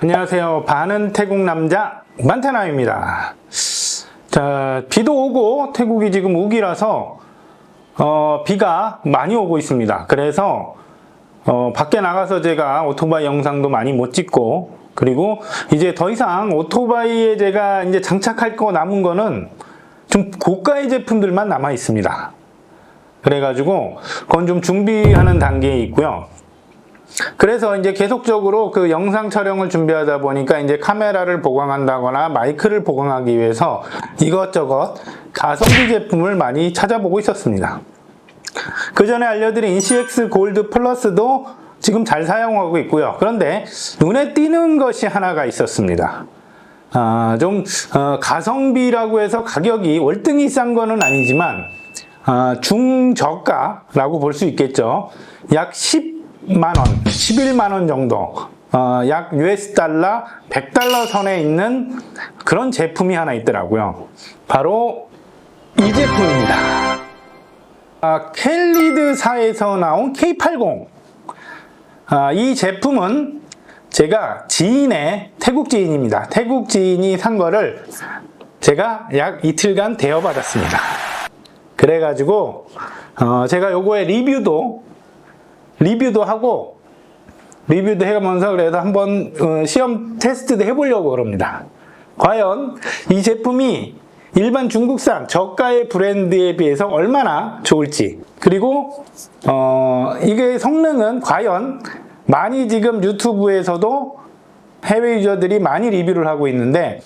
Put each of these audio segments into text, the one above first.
안녕하세요. 반은 태국 남자 만테나입니다. 자, 비도 오고 태국이 지금 우기라서 비가 많이 오고 있습니다. 그래서 밖에 나가서 제가 오토바이 영상도 많이 못 찍고, 그리고 이제 더 이상 오토바이에 제가 이제 장착할 거 남은 거는 좀 고가의 제품들만 남아 있습니다. 그래가지고 그건 좀 준비하는 단계에 있고요. 그래서 이제 계속적으로 그 영상 촬영을 준비하다 보니까 이제 카메라를 보강한다거나 마이크를 보강하기 위해서 이것저것 가성비 제품을 많이 찾아보고 있었습니다. 그 전에 알려드린 CX 골드 플러스도 지금 잘 사용하고 있고요. 그런데 눈에 띄는 것이 하나가 있었습니다. 가성비라고 해서 가격이 월등히 싼 거는 아니지만 중저가라고 볼 수 있겠죠. 약 10만원, 11만원 정도, 약 US 달러 100달러 선에 있는 그런 제품이 하나 있더라고요. 바로 이 제품입니다. 켈리드사에서 나온 K80. 이 제품은 제가 태국 지인입니다. 태국 지인이 산 거를 제가 약 이틀간 대여받았습니다. 그래가지고 제가 요거의 리뷰도 해가면서 그래서 한번 시험 테스트도 해보려고 그럽니다. 과연 이 제품이 일반 중국산 저가의 브랜드에 비해서 얼마나 좋을지, 그리고 이게 성능은 과연 많이 지금 유튜브에서도 해외 유저들이 많이 리뷰를 하고 있는데,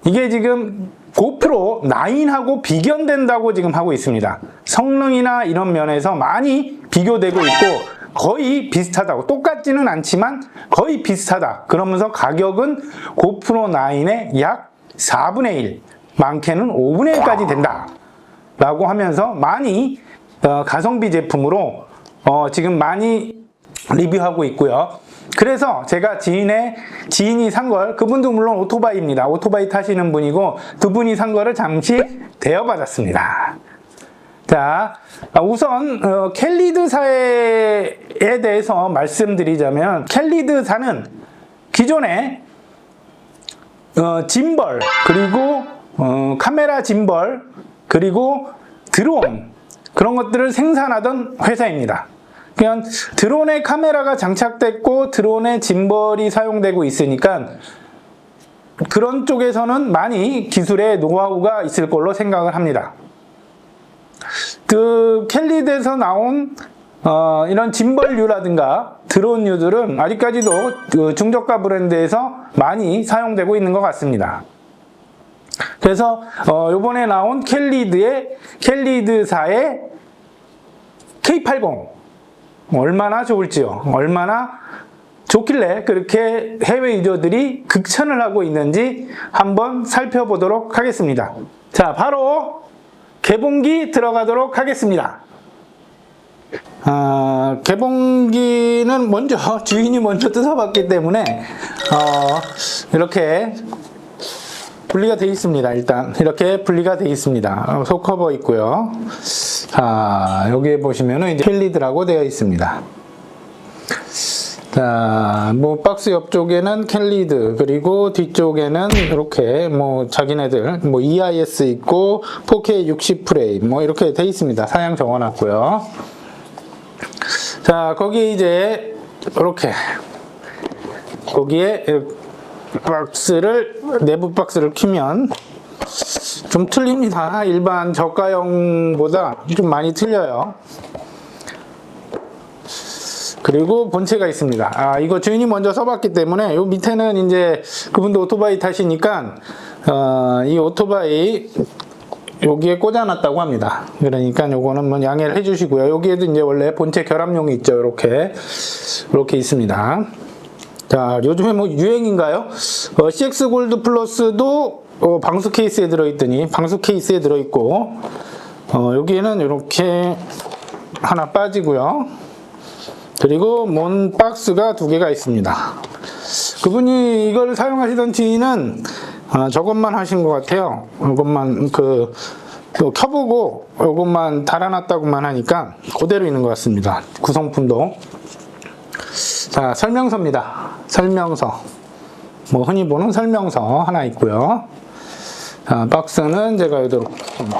이게 지금 고프로 9하고 비견된다고 지금 하고 있습니다. 성능이나 이런 면에서 많이 비교되고 있고 거의 비슷하다고, 똑같지는 않지만 거의 비슷하다. 그러면서 가격은 고프로 9의 약 4분의 1, 많게는 5분의 1까지 된다 라고 하면서 많이 가성비 제품으로 지금 많이 리뷰하고 있고요. 그래서 제가 지인이 산 걸, 그분도 물론 오토바이입니다. 오토바이 타시는 분이고, 두 분이 산 거를 잠시 대여받았습니다. 자, 우선 켈리드사에 대해서 말씀드리자면, 켈리드사는 기존에 짐벌, 그리고 카메라 짐벌, 그리고 드론, 그런 것들을 생산하던 회사입니다. 그냥 드론에 카메라가 장착됐고 드론에 짐벌이 사용되고 있으니까 그런 쪽에서는 많이 기술의 노하우가 있을 걸로 생각을 합니다. 그 켈리드에서 나온 이런 짐벌류라든가 드론류들은 아직까지도 그 중저가 브랜드에서 많이 사용되고 있는 것 같습니다. 그래서 요번에 나온 켈리드사의 K80 얼마나 좋을지요, 얼마나 좋길래 그렇게 해외 유저들이 극찬을 하고 있는지 한번 살펴보도록 하겠습니다. 자, 바로 개봉기 들어가도록 하겠습니다. 개봉기는 주인이 먼저 뜯어봤기 때문에 이렇게 분리가 되어 있습니다. 일단 이렇게 분리가 되어 있습니다. 속커버 있고요. 자, 여기에 보시면은 이제 켈리드라고 되어 있습니다. 자, 뭐 박스 옆쪽에는 켈리드, 그리고 뒤쪽에는 이렇게 자기네들 EIS 있고 4K 60 프레임 이렇게 되어 있습니다. 사양 적어놨고요. 자, 거기 이제 이렇게 거기에 내부 박스를 키면 좀 틀립니다. 일반 저가형보다 좀 많이 틀려요. 그리고 본체가 있습니다. 이거 주인이 먼저 써봤기 때문에 요 밑에는 이제 그분도 오토바이 타시니까 이 오토바이 여기에 꽂아놨다고 합니다. 그러니까 요거는 양해를 해주시고요. 여기에도 이제 원래 본체 결합용이 있죠. 이렇게 있습니다. 자, 요즘에 유행인가요? CX 골드 플러스도 방수 케이스에 들어있고, 여기에는 이렇게 하나 빠지고요. 그리고 먼 박스가 2개가 있습니다. 그분이 이걸 사용하시던 지인은 저것만 하신 것 같아요. 이것만 켜보고 이것만 달아놨다고만 하니까 그대로 있는 것 같습니다. 구성품도. 자, 설명서입니다. 설명서. 뭐 흔히 보는 설명서 하나 있고요. 자, 박스는 제가 여기로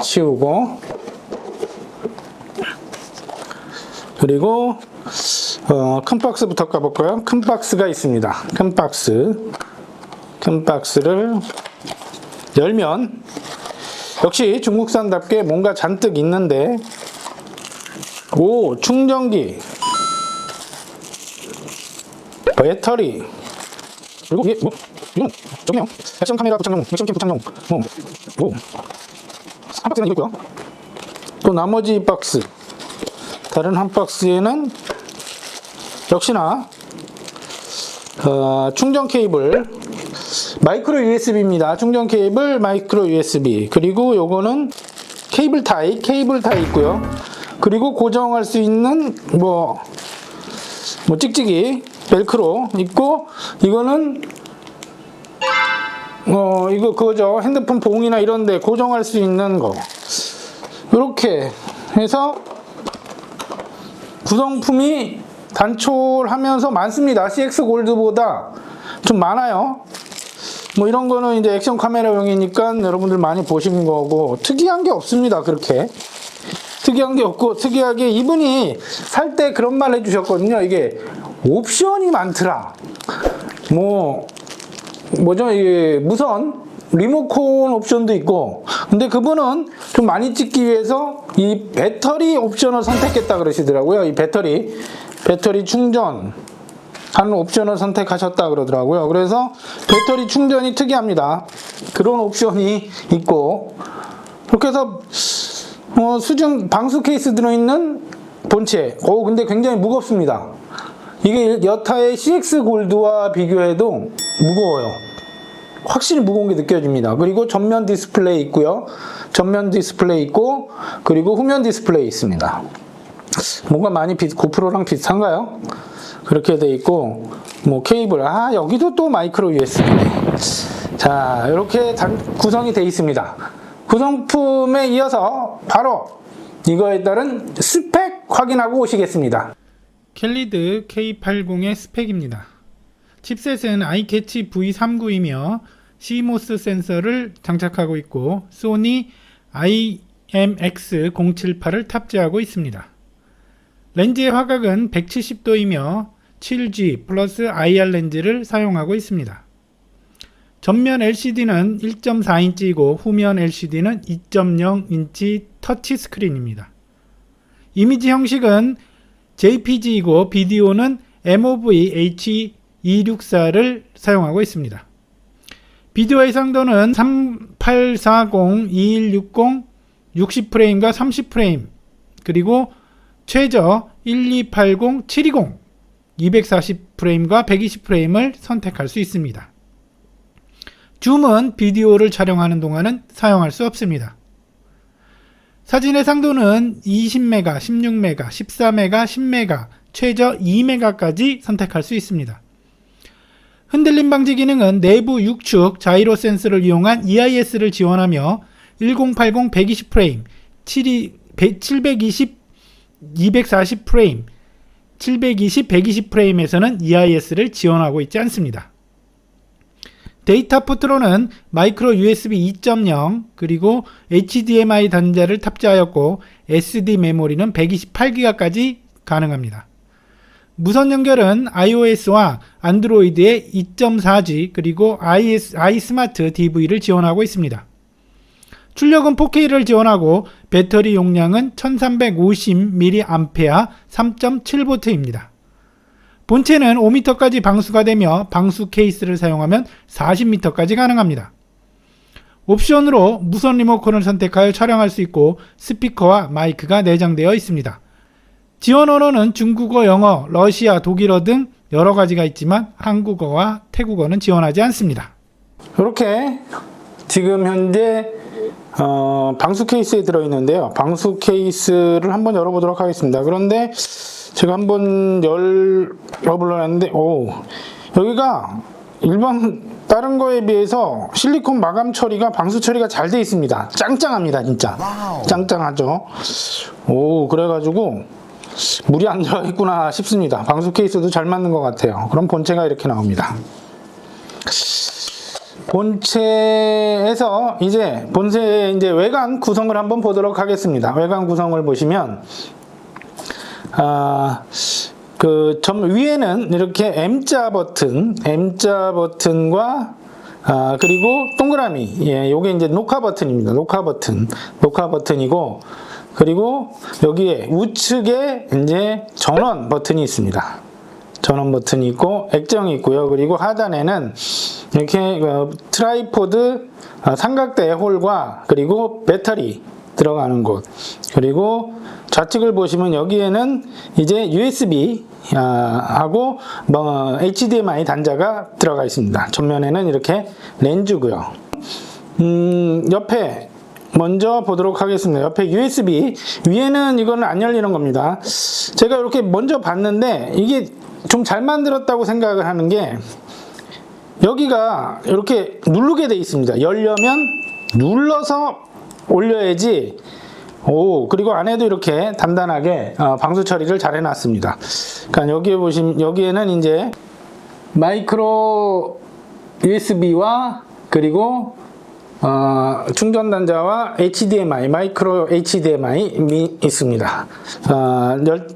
치우고, 그리고 큰 박스부터 까볼까요? 큰 박스가 있습니다. 큰 박스를 열면 역시 중국산답게 뭔가 잔뜩 있는데, 오, 충전기, 배터리, 그리고 이게 뭐 이건 저기요, 액션 카메라 부착용, 액션 캠 부착용, 오, 한 박스는 이거 있고요. 또 나머지 박스, 다른 한 박스에는 역시나 충전 케이블, 마이크로 USB입니다. 충전 케이블 마이크로 USB. 그리고 요거는 케이블 타이 있고요. 그리고 고정할 수 있는 뭐 찍찍이 벨크로 있고, 이거는 이거 그거죠. 핸드폰 봉이나 이런 데 고정할 수 있는 거. 이렇게 해서 구성품이 단촐하면서 많습니다. CX 골드보다 좀 많아요. 뭐 이런 거는 이제 액션 카메라용이니까 여러분들 많이 보신 거고, 특이한 게 없습니다. 그렇게 특이한 게 없고, 특이하게 이분이 살 때 그런 말 해주셨거든요. 이게 옵션이 많더라. 뭐죠? 이게 무선 리모컨 옵션도 있고, 근데 그분은 좀 많이 찍기 위해서 이 배터리 옵션을 선택했다 그러시더라고요. 이 배터리 충전 하는 옵션을 선택하셨다 그러더라고요. 그래서 배터리 충전이 특이합니다. 그런 옵션이 있고, 그렇게 해서 수중 방수 케이스 들어있는 본체. 근데 굉장히 무겁습니다. 이게 여타의 CX 골드와 비교해도 무거워요. 확실히 무거운 게 느껴집니다. 그리고 전면 디스플레이 있고요. 그리고 후면 디스플레이 있습니다. 뭔가 많이 고프로랑 비슷한가요? 그렇게 돼 있고, 뭐 케이블, 여기도 또 마이크로 USB네. 자, 이렇게 구성이 돼 있습니다. 구성품에 이어서 바로 이거에 따른 스펙 확인하고 오시겠습니다. 켈리드 K80의 스펙입니다. 칩셋은 아이캐치 V39이며 CMOS 센서를 장착하고 있고, 소니 IMX078을 탑재하고 있습니다. 렌즈의 화각은 170도이며 7G 플러스 IR 렌즈를 사용하고 있습니다. 전면 LCD는 1.4인치이고 후면 LCD는 2.0인치 터치 스크린입니다. 이미지 형식은 JPG이고 비디오는 MOV H264를 사용하고 있습니다. 비디오 해상도는 3840, 2160, 60프레임과 30프레임, 그리고 최저 1280, 720, 240프레임과 120프레임을 선택할 수 있습니다. 줌은 비디오를 촬영하는 동안은 사용할 수 없습니다. 사진 해상도는 20메가, 16메가, 14메가, 10메가, 최저 2메가까지 선택할 수 있습니다. 흔들림 방지 기능은 내부 6축 자이로 센서를 이용한 EIS를 지원하며 1080, 120프레임, 720, 240프레임, 720, 120프레임에서는 EIS를 지원하고 있지 않습니다. 데이터 포트로는 마이크로 USB 2.0 그리고 HDMI 단자를 탑재하였고, SD 메모리는 128기가까지 가능합니다. 무선 연결은 iOS와 안드로이드의 2.4G 그리고 iSmart TV를 지원하고 있습니다. 출력은 4K를 지원하고 배터리 용량은 1350mAh 3.7V입니다. 본체는 5m까지 방수가 되며 방수 케이스를 사용하면 40m까지 가능합니다. 옵션으로 무선 리모컨을 선택하여 촬영할 수 있고 스피커와 마이크가 내장되어 있습니다. 지원 언어는 중국어, 영어, 러시아, 독일어 등 여러 가지가 있지만 한국어와 태국어는 지원하지 않습니다. 이렇게 지금 현재 방수 케이스에 들어있는데요. 방수 케이스를 한번 열어보도록 하겠습니다. 그런데 제가 한번 열어보려고 했는데 여기가 일반 다른 거에 비해서 실리콘 마감 처리가 방수 처리가 잘 되어 있습니다. 짱짱합니다. 진짜 짱짱하죠. 그래가지고 물이 안 들어있구나 싶습니다. 방수 케이스도 잘 맞는 것 같아요. 그럼 본체가 이렇게 나옵니다. 본체에서 이제 본체의 이제 외관 구성을 한번 보도록 하겠습니다. 외관 구성을 보시면 그 위에는 이렇게 M자 버튼과 그리고 동그라미, 예, 요게 이제 녹화 버튼입니다. 녹화 버튼이고, 그리고 여기에 우측에 이제 전원 버튼이 있습니다. 전원 버튼이 있고, 액정이 있고요. 그리고 하단에는 이렇게 트라이포드 삼각대 홀과 그리고 배터리 들어가는 곳, 그리고 좌측을 보시면 여기에는 이제 USB 하고 HDMI 단자가 들어가 있습니다. 전면에는 이렇게 렌즈고요. 옆에 먼저 보도록 하겠습니다. 옆에 USB, 위에는 이거는 안 열리는 겁니다. 제가 이렇게 먼저 봤는데 이게 좀 잘 만들었다고 생각을 하는 게, 여기가 이렇게 누르게 돼 있습니다. 열려면 눌러서 올려야지. 그리고 안에도 이렇게 단단하게 방수 처리를 잘 해놨습니다. 그러니까 여기에 보시면, 여기에는 이제 마이크로 USB와 그리고 충전 단자와 HDMI, 마이크로 HDMI 있습니다.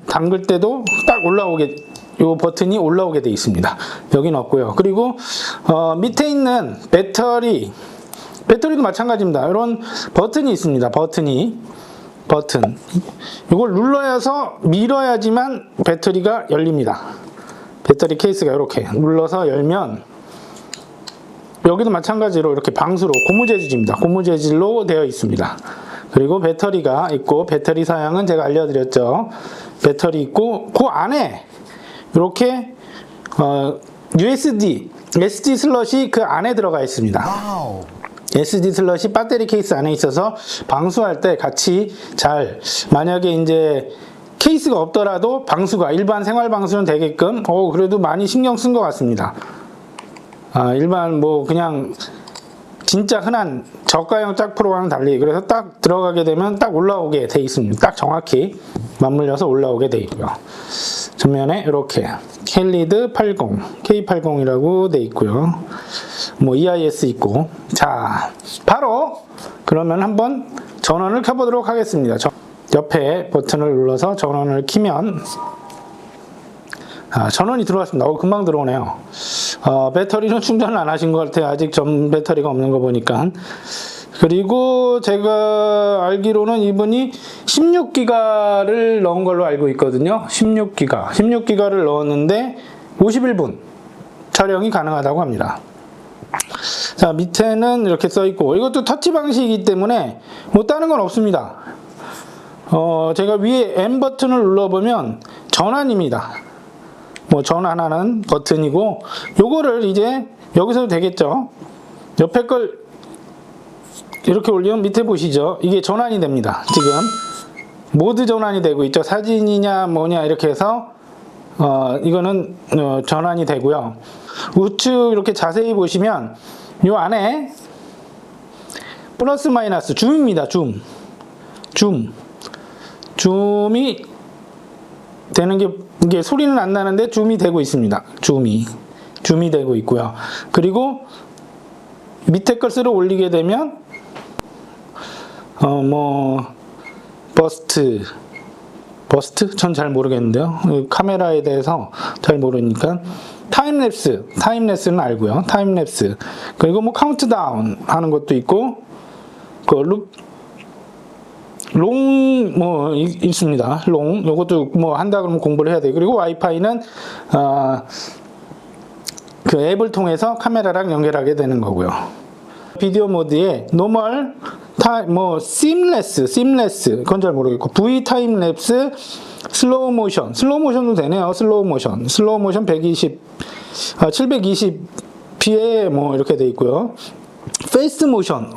담글 때도 딱 올라오게, 이 버튼이 올라오게 되어 있습니다. 여기는 없고요. 그리고 밑에 있는 배터리도 마찬가지입니다. 이런 버튼이 있습니다. 버튼. 이걸 눌러서 밀어야지만 배터리가 열립니다. 배터리 케이스가 이렇게 눌러서 열면, 여기도 마찬가지로 이렇게 방수로 고무재질입니다. 고무재질로 되어 있습니다. 그리고 배터리가 있고, 배터리 사양은 제가 알려드렸죠. 배터리 있고, 그 안에 이렇게 SD 슬롯이 그 안에 들어가 있습니다. SD 슬롯이 배터리 케이스 안에 있어서 방수할 때 같이 잘, 만약에 이제 케이스가 없더라도 방수가, 일반 생활 방수는 되게끔 그래도 많이 신경 쓴 것 같습니다. 일반 그냥 진짜 흔한 저가형 짝프로와는 달리, 그래서 딱 들어가게 되면 딱 올라오게 돼 있습니다. 딱 정확히 맞물려서 올라오게 돼 있고요. 전면에 이렇게 켈리드 80, K80이라고 돼 있고요. EIS 있고. 자, 바로 그러면 한번 전원을 켜보도록 하겠습니다. 옆에 버튼을 눌러서 전원을 켜면 전원이 들어왔습니다. 금방 들어오네요. 배터리는 충전을 안 하신 것 같아요. 아직 전 배터리가 없는 거 보니까. 그리고 제가 알기로는 이분이 16기가를 넣은 걸로 알고 있거든요. 16기가를 넣었는데 51분 촬영이 가능하다고 합니다. 자, 밑에는 이렇게 써 있고, 이것도 터치 방식이기 때문에 다른 건 없습니다. 제가 위에 M 버튼을 눌러보면 전환입니다. 전환하는 버튼이고, 요거를 이제 여기서도 되겠죠. 옆에 걸 이렇게 올리면 밑에 보시죠. 이게 전환이 됩니다. 지금 모드 전환이 되고 있죠. 사진이냐 뭐냐 이렇게 해서 이거는 전환이 되고요. 우측 이렇게 자세히 보시면 요 안에 플러스 마이너스 줌입니다. 줌이 되는 게, 이게 소리는 안 나는데 줌이 되고 있습니다. 줌이 되고 있고요. 그리고 밑에 걸 쓸어 올리게 되면 버스트? 전 잘 모르겠는데요. 카메라에 대해서 잘 모르니까. 타임랩스는 알고요. 타임랩스. 그리고 카운트다운 하는 것도 있고, 롱 있습니다. 롱. 요것도 한다 그러면 공부를 해야 돼요. 그리고 와이파이는 그 앱을 통해서 카메라랑 연결하게 되는 거고요. 비디오 모드에 노멀, 심레스, 그건 잘 모르겠고, V 타임랩스, 슬로우 모션도 되네요. 슬로우 모션 120, 720p에 이렇게 돼 있고요. 페이스 모션,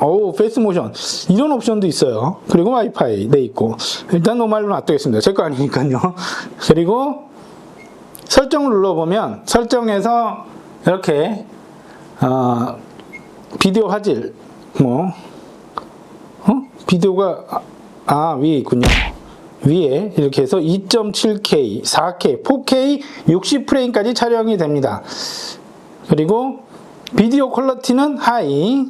이런 옵션도 있어요. 그리고 와이파이 돼 있고, 일단 노멀로 놔두겠습니다. 제 거 아니니까요. 그리고 설정을 눌러보면, 설정에서 이렇게 비디오 화질, 비디오가 위에 있군요. 위에 이렇게 해서 2.7K, 4K, 4K 60프레임까지 촬영이 됩니다. 그리고 비디오 퀄리티는 하이,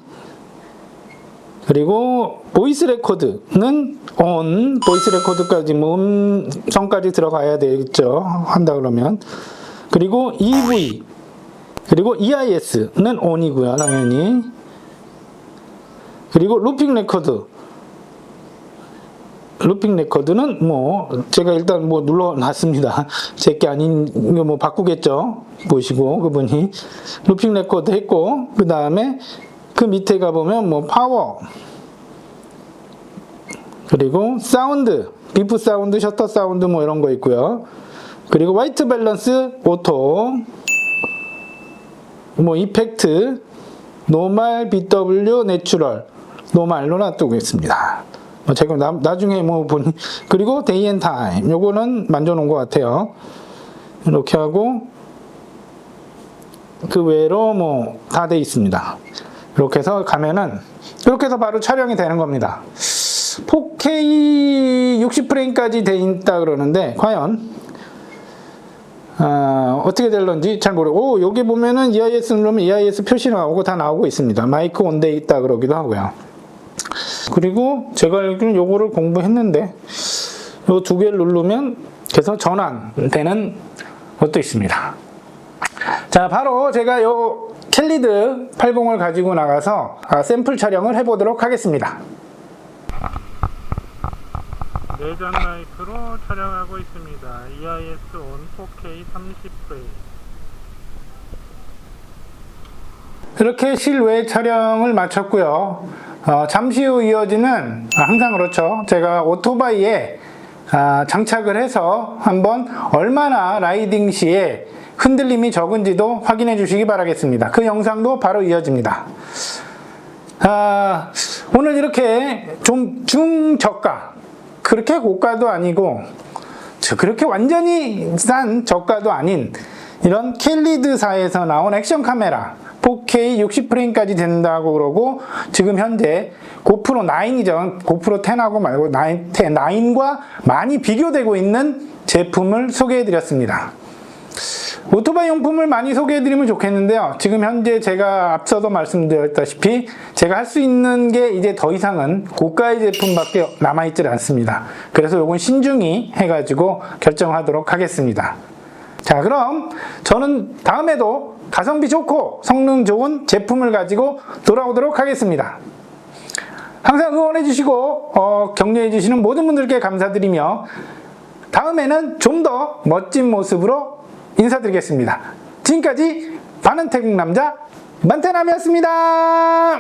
그리고 보이스 레코드는 on, 보이스 레코드까지 뭐 음성까지 들어가야 되겠죠. 한다 그러면. 그리고 EV, 그리고 EIS는 on이고요, 당연히. 그리고 루핑 레코드는 뭐 제가 일단 뭐 눌러놨습니다. 제게 아닌 거 뭐 바꾸겠죠. 보시고 그분이 루핑 레코드 했고, 그 다음에 그 밑에 가보면 뭐 파워, 그리고 사운드, 비프 사운드, 셔터 사운드 뭐 이런 거 있고요. 그리고 화이트 밸런스, 오토, 뭐 이펙트, 노멀, BW, 내추럴, 노멀로 놔두겠습니다. 제가 나중에 뭐 보니, 그리고 데이 앤 타임, 요거는 만져놓은 것 같아요. 이렇게 하고 그 외로 뭐 다 돼 있습니다. 이렇게 해서 가면은 이렇게 해서 바로 촬영이 되는 겁니다. 4K 60프레임까지 돼 있다 그러는데 과연 어떻게 될런지 잘 모르고, 여기 보면은 EIS 누르면 EIS 표시 나오고 다 나오고 있습니다. 마이크 온돼 있다 그러기도 하고요. 그리고 제가 알기로는 요거를 공부했는데 요 두 개를 누르면 그래서 전환되는 것도 있습니다. 자, 바로 제가 요 캘리드 80을 가지고 나가서 샘플 촬영을 해보도록 하겠습니다. 내장 마이크로 촬영하고 있습니다. EIS on 4K 30프레임. 이렇게 실외 촬영을 마쳤고요. 잠시 후 이어지는, 항상 그렇죠, 제가 오토바이에 장착을 해서 한번 얼마나 라이딩 시에 흔들림이 적은지도 확인해 주시기 바라겠습니다. 그 영상도 바로 이어집니다. 오늘 이렇게 좀 중저가, 그렇게 고가도 아니고 그렇게 완전히 싼 저가도 아닌 이런 캘리드사에서 나온 액션 카메라 4K 60프레임까지 된다고 그러고, 지금 현재 고프로 9이죠. 고프로 10하고 말고 9과 많이 비교되고 있는 제품을 소개해 드렸습니다. 오토바이 용품을 많이 소개해 드리면 좋겠는데요. 지금 현재 제가 앞서도 말씀드렸다시피 제가 할 수 있는 게 이제 더 이상은 고가의 제품밖에 남아있질 않습니다. 그래서 요건 신중히 해가지고 결정하도록 하겠습니다. 자, 그럼 저는 다음에도 가성비 좋고 성능 좋은 제품을 가지고 돌아오도록 하겠습니다. 항상 응원해 주시고 격려해 주시는 모든 분들께 감사드리며 다음에는 좀 더 멋진 모습으로 인사드리겠습니다. 지금까지 반은 태국 남자 만태남이었습니다.